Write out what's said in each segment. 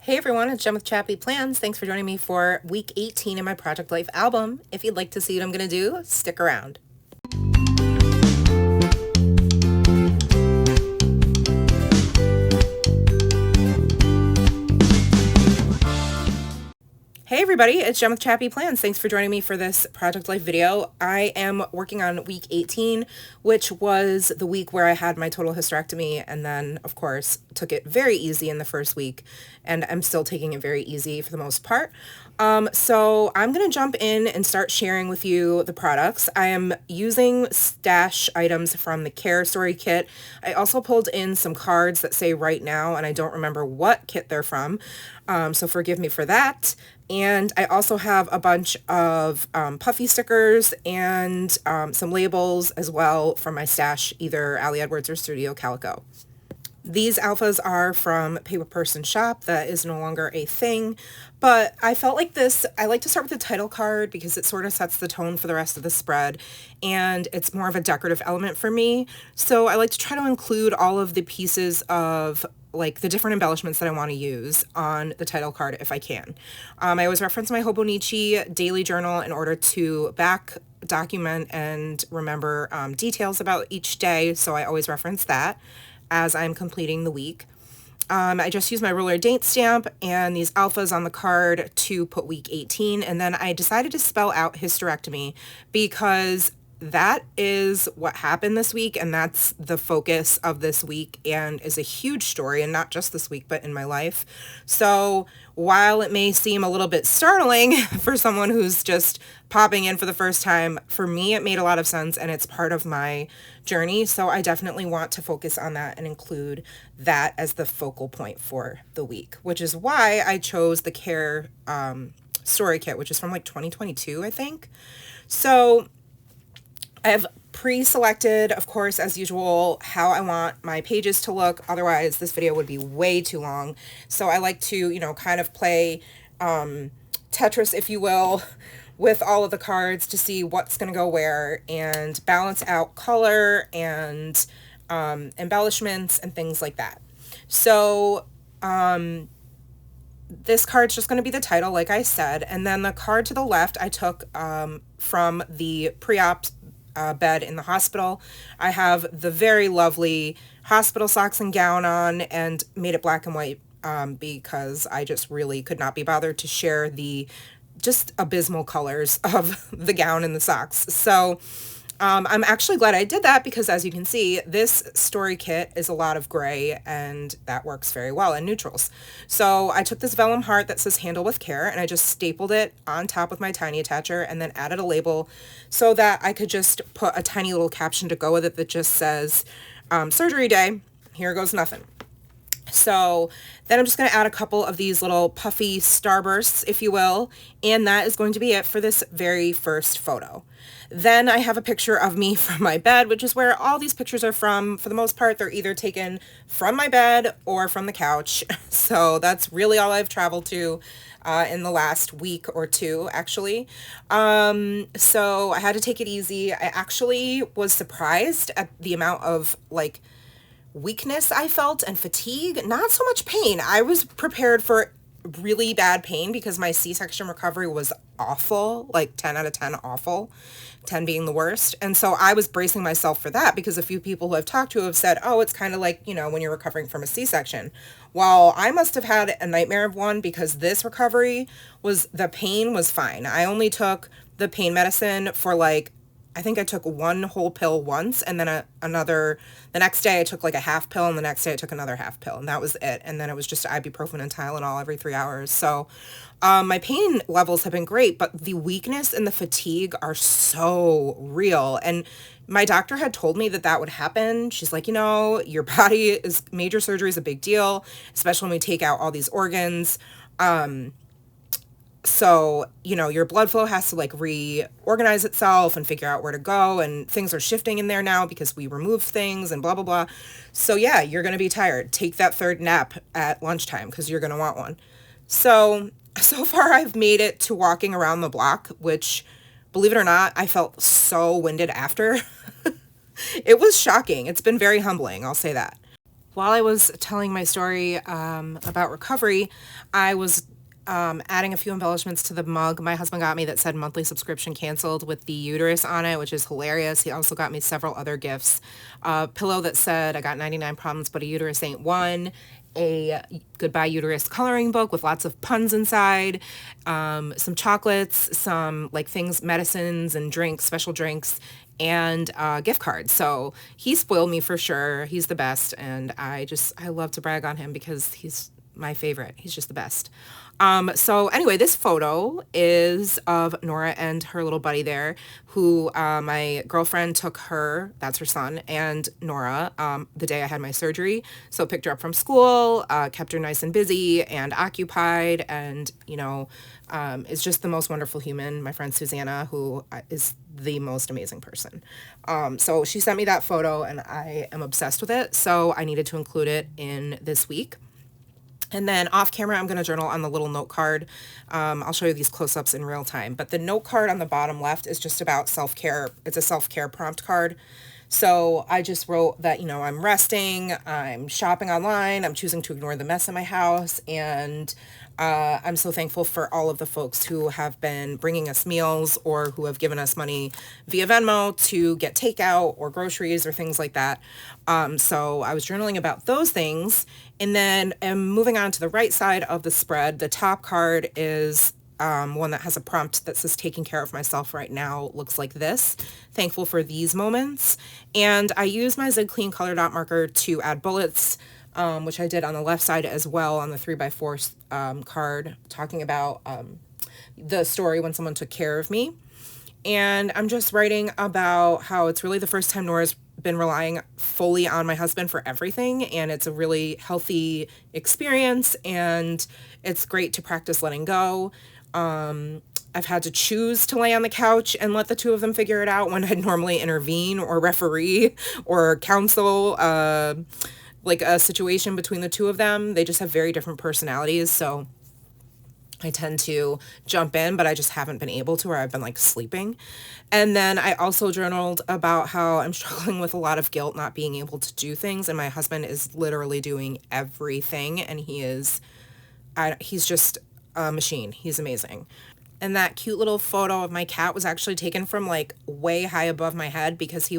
Hey everyone, it's Jen with ChappyPlans. Thanks for joining me for week 18 in my Project Life album. If you'd like to see what I'm going to do, stick around. Hey everybody, it's Jen with ChappyPlans. Thanks for joining me for this Project Life video. I am working on week 18, which was the week where I had my total hysterectomy and then, of course, took it very easy in the first week, and I'm still taking it very easy for the most part. So I'm going to jump in and start sharing with you the products. I am using stash items from the Care Story kit. I also pulled in some cards that say right now, and I don't remember what kit they're from, so forgive me for that. And I also have a bunch of puffy stickers and some labels as well from my stash, either Ali Edwards or Studio Calico. These alphas are from Paper Person Shop. That is no longer a thing, but I felt like I like to start with the title card because it sort of sets the tone for the rest of the spread, and it's more of a decorative element for me. So I like to try to include all of the pieces of like the different embellishments that I want to use on the title card if I can. I always reference my Hobonichi daily journal in order to document and remember details about each day, so I always reference that as I'm completing the week. I just used my ruler date stamp and these alphas on the card to put week 18, and then I decided to spell out hysterectomy because that is what happened this week, and that's the focus of this week and is a huge story, and not just this week but in my life. So while it may seem a little bit startling for someone who's just popping in for the first time, for me it made a lot of sense and it's part of my journey, so I definitely want to focus on that and include that as the focal point for the week, which is why I chose the Care Story kit, which is from like 2022, I think. So I have pre-selected, of course, as usual, how I want my pages to look. Otherwise, this video would be way too long. So I like to, kind of play Tetris, if you will, with all of the cards to see what's going to go where and balance out color and embellishments and things like that. So this card's just going to be the title, like I said. And then the card to the left, I took from the pre-op bed in the hospital. I have the very lovely hospital socks and gown on and made it black and white because I just really could not be bothered to share the just abysmal colors of the gown and the socks. So I'm actually glad I did that because, as you can see, this story kit is a lot of gray and that works very well in neutrals. So I took this vellum heart that says handle with care and I just stapled it on top with my tiny attacher and then added a label so that I could just put a tiny little caption to go with it that just says surgery day, here goes nothing. So then I'm just going to add a couple of these little puffy starbursts, if you will, and that is going to be it for this very first photo. Then I have a picture of me from my bed, which is where all these pictures are from. For the most part, they're either taken from my bed or from the couch. So that's really all I've traveled to in the last week or two, actually. So I had to take it easy. I actually was surprised at the amount of weakness I felt and fatigue, not so much pain. I was prepared for really bad pain because my C-section recovery was awful, like 10 out of 10 awful, 10 being the worst. And so I was bracing myself for that because a few people who I've talked to have said, oh, it's kind of like, when you're recovering from a C-section. Well, I must have had a nightmare of one because this recovery the pain was fine. I only took the pain medicine for I think I took one whole pill once, and then the next day I took a half pill, and the next day I took another half pill, and that was it. And then it was just ibuprofen and Tylenol every 3 hours. So my pain levels have been great, but the weakness and the fatigue are so real. And my doctor had told me that would happen. She's like, your body major surgery is a big deal, especially when we take out all these organs. So, your blood flow has to reorganize itself and figure out where to go, and things are shifting in there now because we remove things and blah, blah, blah. So yeah, you're going to be tired. Take that third nap at lunchtime because you're going to want one. So far I've made it to walking around the block, which, believe it or not, I felt so winded after. It was shocking. It's been very humbling, I'll say that. while I was telling my story about recovery, I was adding a few embellishments to the mug my husband got me that said monthly subscription canceled with the uterus on it, which is hilarious. He also got me several other gifts. A pillow that said I got 99 problems, but a uterus ain't one. A goodbye uterus coloring book with lots of puns inside, some chocolates, some like things, medicines and drinks, special drinks, and gift cards. So he spoiled me for sure. He's the best, and I love to brag on him because he's my favorite. He's just the best. So anyway, this photo is of Nora and her little buddy there, who my girlfriend took her, that's her son, and Nora, the day I had my surgery. So picked her up from school, kept her nice and busy and occupied, and, you know, is just the most wonderful human. My friend Susanna, who is the most amazing person. So she sent me that photo, and I am obsessed with it. So I needed to include it in this week. And then off camera, I'm going to journal on the little note card. I'll show you these close-ups in real time. But the note card on the bottom left is just about self-care. It's a self-care prompt card. So I just wrote that, you know, I'm resting, I'm shopping online, I'm choosing to ignore the mess in my house, and I'm so thankful for all of the folks who have been bringing us meals or who have given us money via Venmo to get takeout or groceries or things like that. So I was journaling about those things. And then moving on to the right side of the spread, the top card is one that has a prompt that says taking care of myself right now looks like this. Thankful for these moments. And I use my Zig Clean color dot marker to add bullets, which I did on the left side as well on the 3x4 card, talking about the story when someone took care of me. And I'm just writing about how it's really the first time Nora's been relying fully on my husband for everything, and it's a really healthy experience, and it's great to practice letting go. I've had to choose to lay on the couch and let the two of them figure it out when I'd normally intervene or referee or counsel like a situation between the two of them. They just have very different personalities, so I tend to jump in, but I just haven't been able to, or I've been like sleeping. And then I also journaled about how I'm struggling with a lot of guilt not being able to do things, and my husband is literally doing everything, and he's just a machine. He's amazing. And that cute little photo of my cat was actually taken from like way high above my head because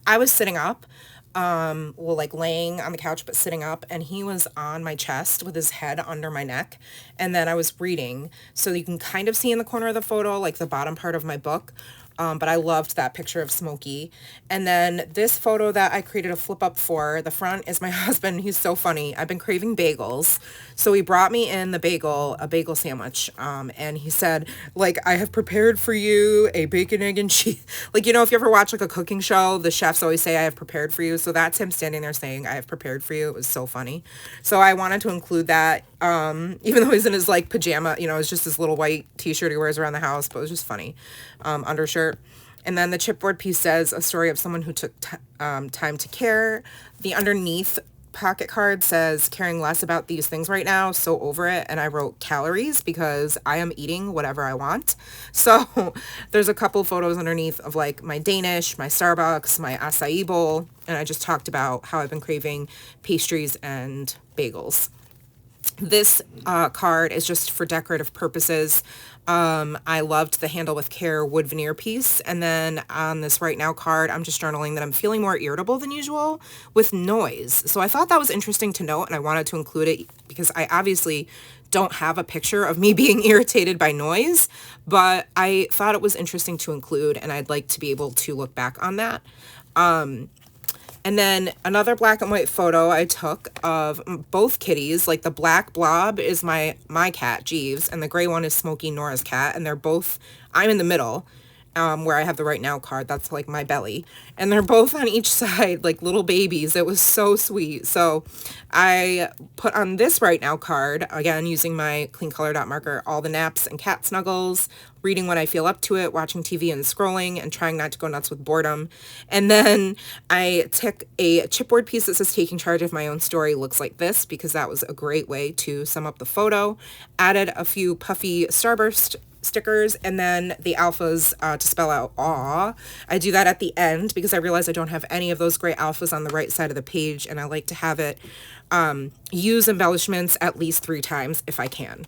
I was sitting up, like laying on the couch, but sitting up, and he was on my chest with his head under my neck. And then I was reading. So you can kind of see in the corner of the photo, like the bottom part of my book. But I loved that picture of Smokey. And then this photo that I created a flip up for, the front is my husband. He's so funny. I've been craving bagels. So he brought me in a bagel sandwich. And he said, like, I have prepared for you a bacon, egg, and cheese. Like, you know, if you ever watch like a cooking show, the chefs always say, I have prepared for you. So that's him standing there saying, I have prepared for you. It was so funny. So I wanted to include that, even though he's in his like pajama, you know, it's just this little white t-shirt he wears around the house, but it was just funny. Undershirt. And then the chipboard piece says a story of someone who took time to care. The underneath pocket card says caring less about these things right now, so over it. And I wrote calories because I am eating whatever I want. So there's a couple photos underneath of like my Danish, my Starbucks, my acai bowl. And I just talked about how I've been craving pastries and bagels. This card is just for decorative purposes. I loved the Handle with Care wood veneer piece. And then on this Right Now card, I'm just journaling that I'm feeling more irritable than usual with noise. So I thought that was interesting to note, and I wanted to include it because I obviously don't have a picture of me being irritated by noise, but I thought it was interesting to include, and I'd like to be able to look back on that. And then another black and white photo I took of both kitties. Like the black blob is my cat, Jeeves, and the gray one is Smokey, Nora's cat. And they're both, I'm in the middle, where I have the Right Now card. That's like my belly. And they're both on each side, like little babies. It was so sweet. So I put on this Right Now card, again, using my clean color dot marker, all the naps and cat snuggles, reading when I feel up to it, watching TV and scrolling, and trying not to go nuts with boredom. And then I took a chipboard piece that says taking charge of my own story looks like this, because that was a great way to sum up the photo. Added a few puffy Starburst stickers, and then the alphas to spell out aw. I do that at the end because I realize I don't have any of those gray alphas on the right side of the page, and I like to have it use embellishments at least 3 times if I can.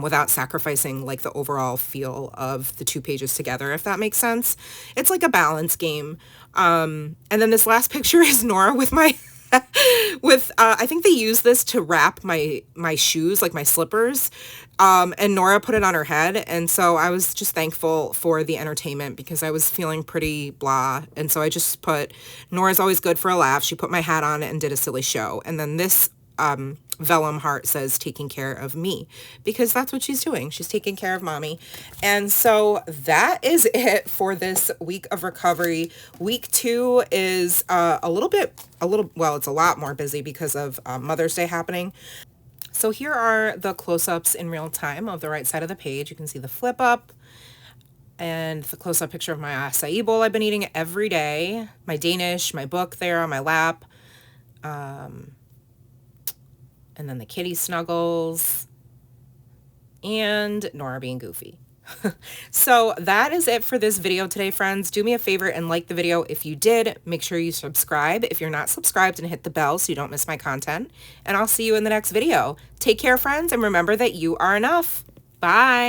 Without sacrificing like the overall feel of the 2 pages together, if that makes sense. It's like a balance game. And then this last picture is Nora with my with I think they use this to wrap my shoes, like my slippers, and Nora put it on her head, and so I was just thankful for the entertainment because I was feeling pretty blah, and so I just put, Nora's always good for a laugh. She put my hat on and did a silly show. And then this vellum heart says taking care of me, because that's what she's doing. She's taking care of mommy. And so that is it for this week of recovery. Week 2 is well, it's a lot more busy because of Mother's Day happening. So here are the close-ups in real time of the right side of the page. You can see the flip up and the close-up picture of my acai bowl I've been eating every day, my Danish, my book there on my lap, and then the kitty snuggles, and Nora being goofy. So that is it for this video today, friends. Do me a favor and like the video if you did. Make sure you subscribe if you're not subscribed, and hit the bell so you don't miss my content. And I'll see you in the next video. Take care, friends, and remember that you are enough. Bye.